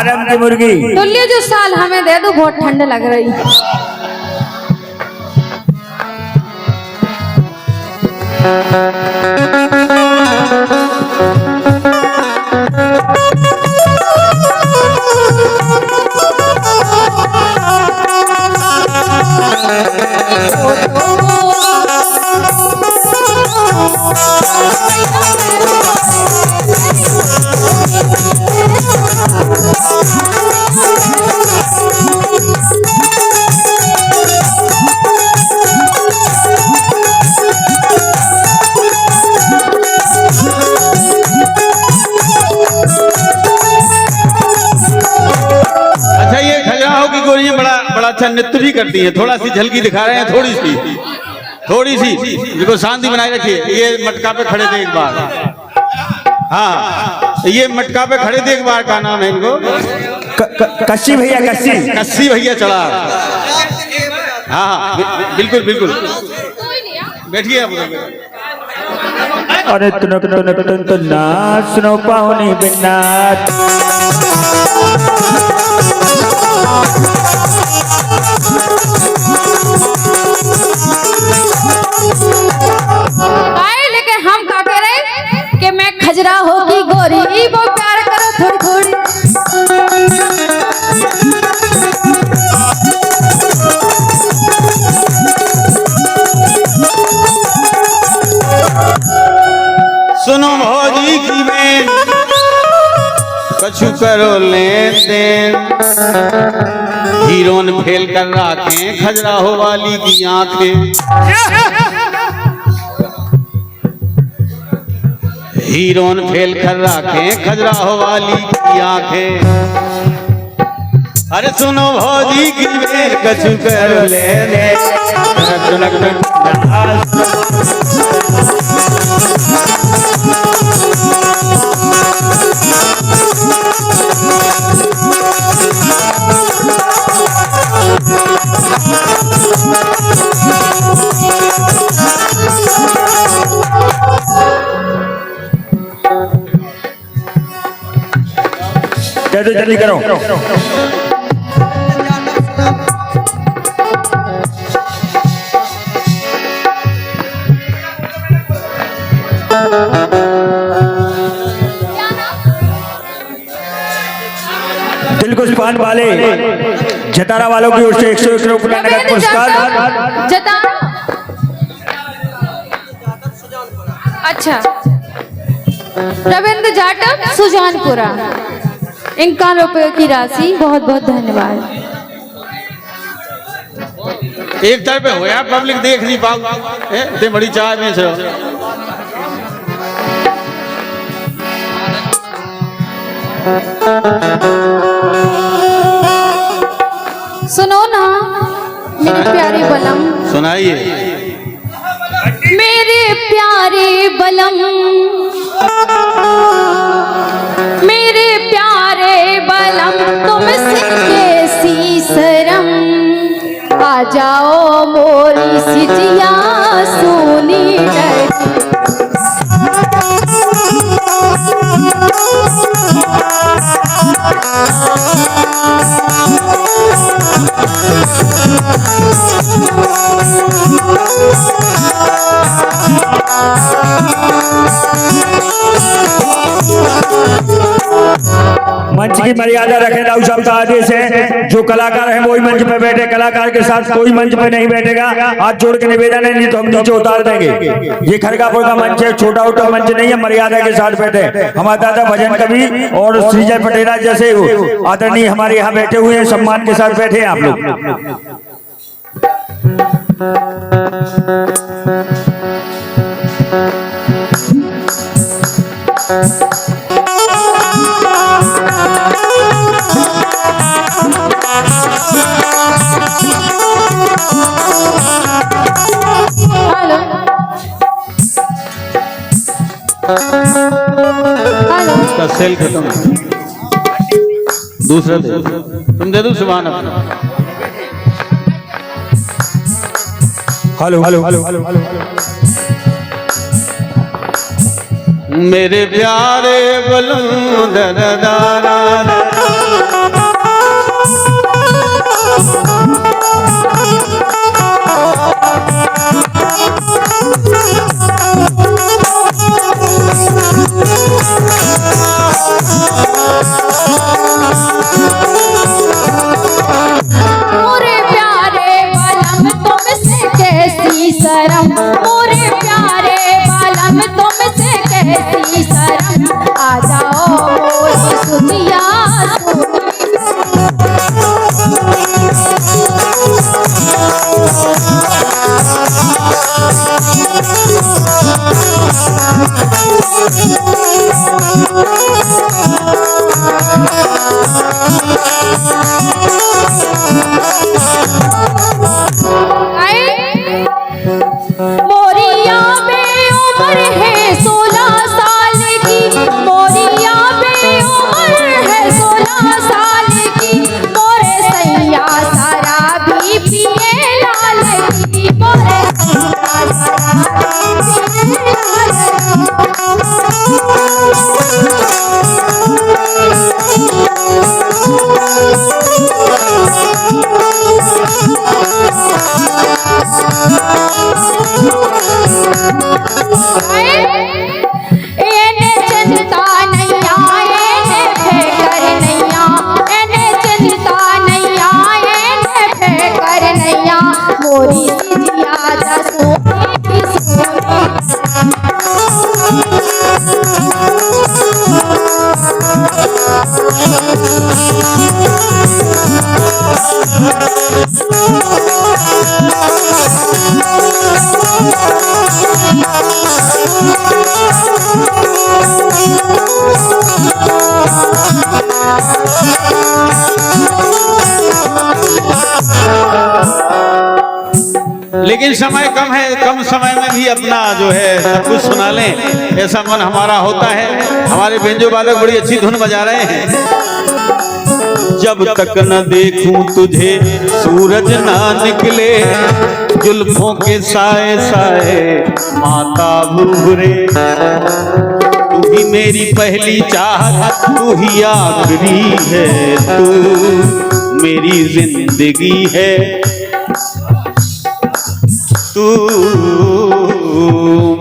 Farm की मुर्गी। तो ले जो साल हमें दे दो, बहुत ठंड लग रही। अच्छा नृत्य भी करती है, थोड़ा सी झलकी दिखा रहे हैं, थोड़ी सी देखो, शांति बनाए रखिए। ये मटका पे खड़े थे एक बार, हाँ ये मटका पे खड़े थे एक बार, का नाम है इनको? कस्सी भैया, कस्सी भैया चढ़ा। हाँ बिल्कुल बिल्कुल, बैठिए आप। अरे तुन नाच नो पाहुनी बिन्नाथ। लेकिन हम का कह रहे कि मैं खजरा होगी गोरी, वो प्यार करो थोड़ी थोड़ी। सुनो भौजी की बेन, कछु करो लेन देन, हीरोन फेल कर राखें खजराहो वाली की आंखें। हीरोन फेल कर राखें खजराहो वाली की आंखें। अरे सुनो भौजी की बेन, कछु करो लेन देन। जल्दी करो। दिल को पान वाले जतारा वालों की ओर से 101 रुपये नगद पुरस्कार। जतारा, अच्छा रविंद्र जाटव सुजानपुरा, 51 रुपये की राशि, बहुत बहुत धन्यवाद। एक तरफ पे होया, पब्लिक देख नहीं पाओ, बड़ी चाय में से। सुनो ना मेरे प्यारे बलम, सुनाइए। मेरे प्यारे बलम, मेरे प्यारे बलम, तुमसे कैसी शर्म, आ जाओ मोरी सिजिया सोनी डरी। मंच की मर्यादा रखें राव साहब का आदेश है। जो कलाकार है वही मंच पे बैठे, कलाकार के साथ कोई मंच पे नहीं बैठेगा। हाथ जोड़ के निवेदन है, नहीं तो हम नीचे उतार देंगे। ये खड़गापुर का मंच है, छोटा उठा मंच नहीं है, मर्यादा के साथ बैठे। हमारे दादा भजन कवि और श्रीजय पटेला जैसे आदरणीय हमारे यहाँ बैठे हुए हैं, सम्मान के साथ बैठे आप लोग। इसका सेल खत्म, दूसरा दे तुम दे दो। सुभान hello hello hello hello hello. मेरे प्यारे बलूं दरदारा लेकिन समय कम है, कम समय में भी अपना जो है सब कुछ सुना लें, ऐसा मन हमारा होता है। हमारे बेंजो बालक बड़ी अच्छी धुन बजा रहे हैं। जब तक न देखूं तुझे सूरज ना निकले, जुल्फों के साए साए माता भूरे। तू ही मेरी पहली चाहत, तू ही आखिरी है, तू मेरी जिंदगी है, तू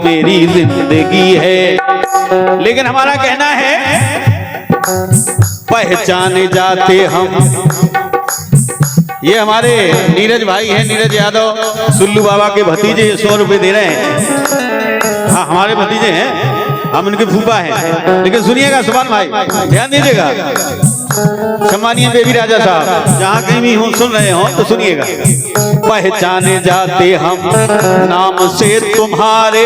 मेरी जिंदगी है। लेकिन हमारा कहना है पहचाने जाते हम। ये हमारे नीरज भाई हैं, नीरज यादव, सुल्लू बाबा के भतीजे, 100 रुपए दे रहे हैं। हाँ हमारे भतीजे हैं, हम उनके फूफा हैं। लेकिन सुनिएगा सुभान भाई, ध्यान दीजिएगा, सम्मानीय बेबी राजा साहब जहाँ कहीं भी हो सुन रहे हो तो सुनिएगा। पहचाने जाते हम नाम से तुम्हारे,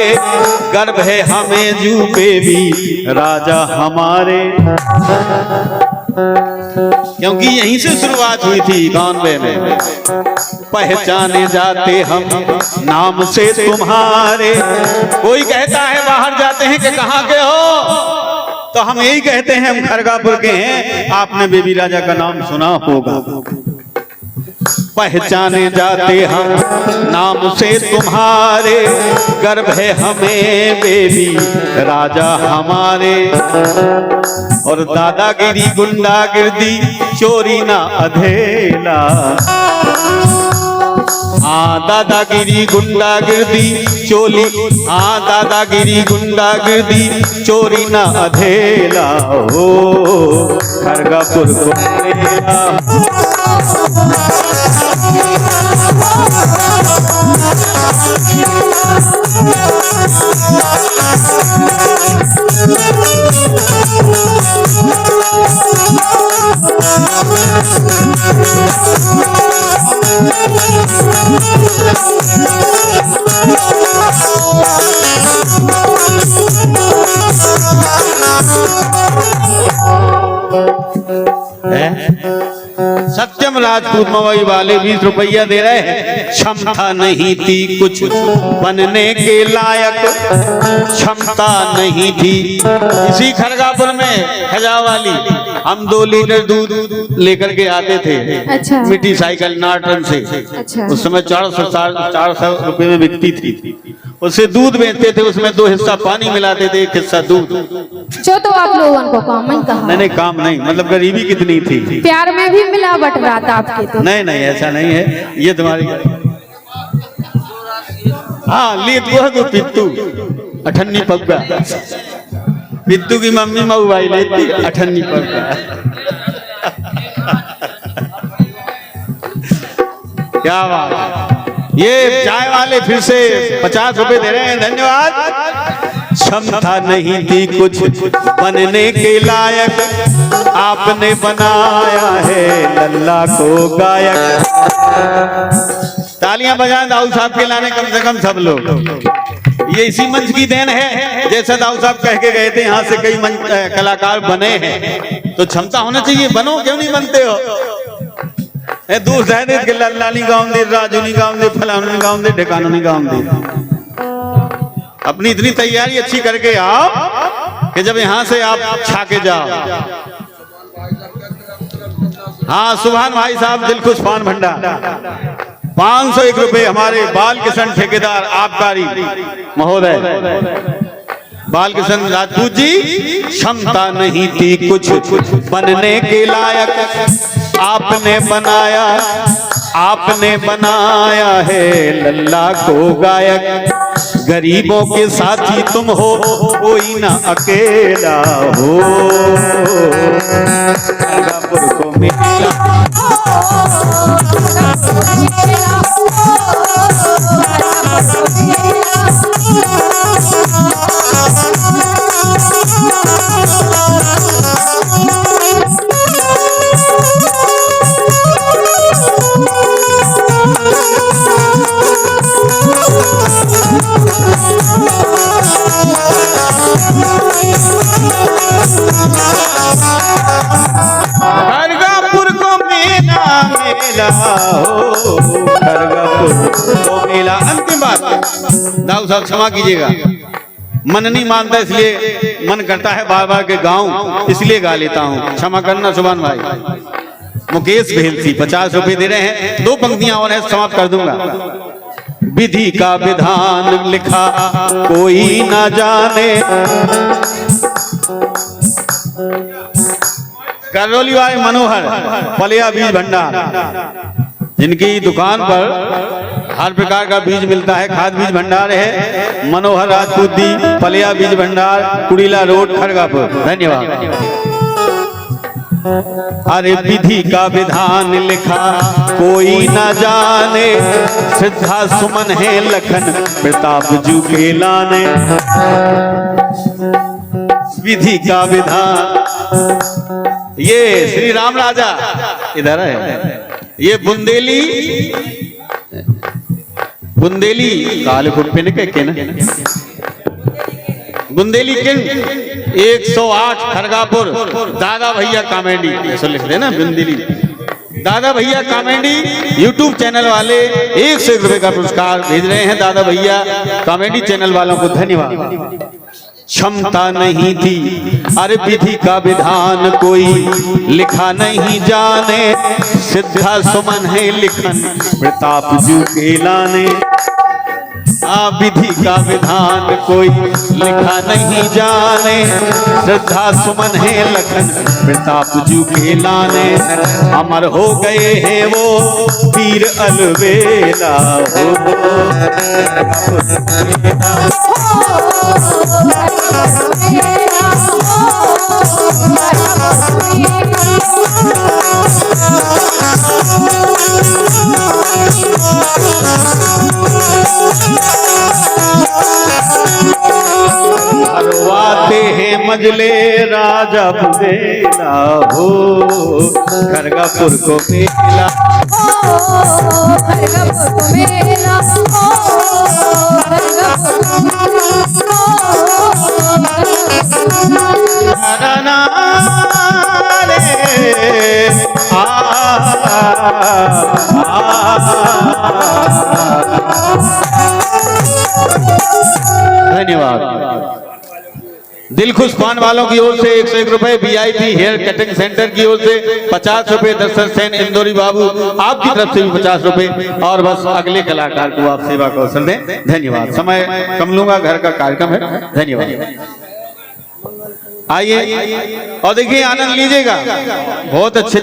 गर्व है हमें जू बेबी राजा हमारे। क्योंकि यहीं से शुरुआत हुई थी 91 में। पहचाने जाते हम नाम से तुम्हारे। कोई कहता है बाहर जाते हैं कि कहाँ के हो, तो हम यही कहते हैं हम खरगापुर के हैं। आपने बेबी राजा का नाम सुना होगा। पहचाने जाते हम नाम से तुम्हारे, गर्व है हमें बेबी राजा हमारे। और दादागिरी गुंडागिर्दी चोरी ना अधेला, हाँ दादागिरी गुंडागिर्दी चोली, हाँ दादागिरी गुंडागिर्दी चोरी ना अधेला हो, खरगापुर को अधेला। सत्यम राजपूत मवई वाले 20 रुपया दे रहे हैं। क्षमता नहीं थी कुछ बनने के लायक, क्षमता नहीं थी। इसी खरगापुर में खजावाली हम 2 लीटर दूध लेकर के आते थे। अच्छा। मिट्टी साइकिल नाटन से। अच्छा। उस समय 400 रुपए में बिकती थी। उससे दूध बेचते थे, उसमें 2 हिस्सा पानी मिलाते थे, 1 हिस्सा दूध। जो तो आप लोगों को काम ही कहा। नहीं काम नहीं, मतलब गरीबी कितनी थी। प्यार में भी मिलावट रहा था आपके तो। नहीं नहीं ऐसा नहीं है, ये तुम्हारी। हाँ ले तो पित्तू अठन्नी पग्गा, पित्तू की मम्मी मऊ भाई लेती अठन्नी पग्गा। क्या बात। ये चाय वाले फिर से 50 रुपए दे रहे हैं, धन्यवाद। क्षमता नहीं थी कुछ बनने के लायक, आपने बनाया है लल्ला को गायक। तालियां बजाएं दाऊद साहब के लाने कम से कम सब लोग। ये इसी मंच की देन है। जैसा दाऊद साहब कह के गए थे, यहाँ से कई कलाकार बने हैं, तो क्षमता होना चाहिए। बनो, क्यों नहीं बनते हो? दूर जाए के लाली गाँव दे, राजूनी गाँव दे, फलानी गाँव दे, ढेकानोनी गाँव दे। अपनी इतनी तैयारी अच्छी करके आओ कि जब यहाँ से आप छा के जाओ। हाँ सुभान भाई साहब दिलखुश पान भंडार 501 रुपए हमारे बाल किशन ठेकेदार आबकारी महोदय बाल किशन राजपूत जी। क्षमता नहीं थी कुछ बनने के लायक, आपने बनाया है लल्ला को गायक। गरीबों के साथी तुम हो, कोई ना अकेला हो, खरगापुर को मिला। खरगापुर मेला हो, खरगापुर को मेला। अंतिम बात दाऊ साहब क्षमा कीजिएगा, मन नहीं मानता इसलिए मन करता है बार बार के गाऊं, इसलिए गा लेता हूं, क्षमा करना सुभान भाई। मुकेश भेलसी 50 रुपए दे रहे हैं, 2 पंक्तियां और है, समाप्त कर दूंगा। विधि का विधान लिखा कोई ना जाने, करौली वाले मनोहर पलिया बीज भंडार, जिनकी दुकान पर हर प्रकार का बीज मिलता है, खाद बीज भंडार है, मनोहर राजपूत दी पलिया बीज भंडार, कुड़ीला रोड, खड़गापुर। धन्यवाद। अरे विधि का विधान लिखा कोई ना जाने, श्रद्धा सुमन है लखन प्रताप जू के लाने। विधि का विधान, ये श्री राम राजा इधर है, ये बुंदेली कालकुट पे के ना बुंदेली किंग 108 खरगापुर, दादा भैया कॉमेडी ऐसा लिख देना, बुंदेली दादा भैया कॉमेडी यूट्यूब चैनल वाले 101 रुपए का पुरस्कार भेज रहे हैं दादा भैया कॉमेडी चैनल वालों को धन्यवाद। क्षमता नहीं थी अरे विधि का विधान कोई लिखा नहीं जाने, सिद्धा सुमन है लिखन प्रताप जू के लाने। विधि का विधान कोई लिखा नहीं जाने, श्रद्धा सुमन है लखन प्रताप जू के लाने। अमर हो गए हैं वो वीर अलवेला हरवाते हैं मजले राजा बुदेला हो, खरगापुर को मेला खरगापुर को मेला धन्यवाद। दिलखुश पान वालों की ओर से 101 रुपए, VIP हेयर कटिंग सेंटर की ओर से 50 रुपए, दर्शन सेन इंदौरी बाबू आपकी तरफ से भी 50 रुपए, और बस अगले कलाकार को आप सेवा कौशल दें। धन्यवाद। समय कम लूंगा, घर का कार्यक्रम है। धन्यवाद। आइए और देखिए, आनंद लीजिएगा, बहुत अच्छे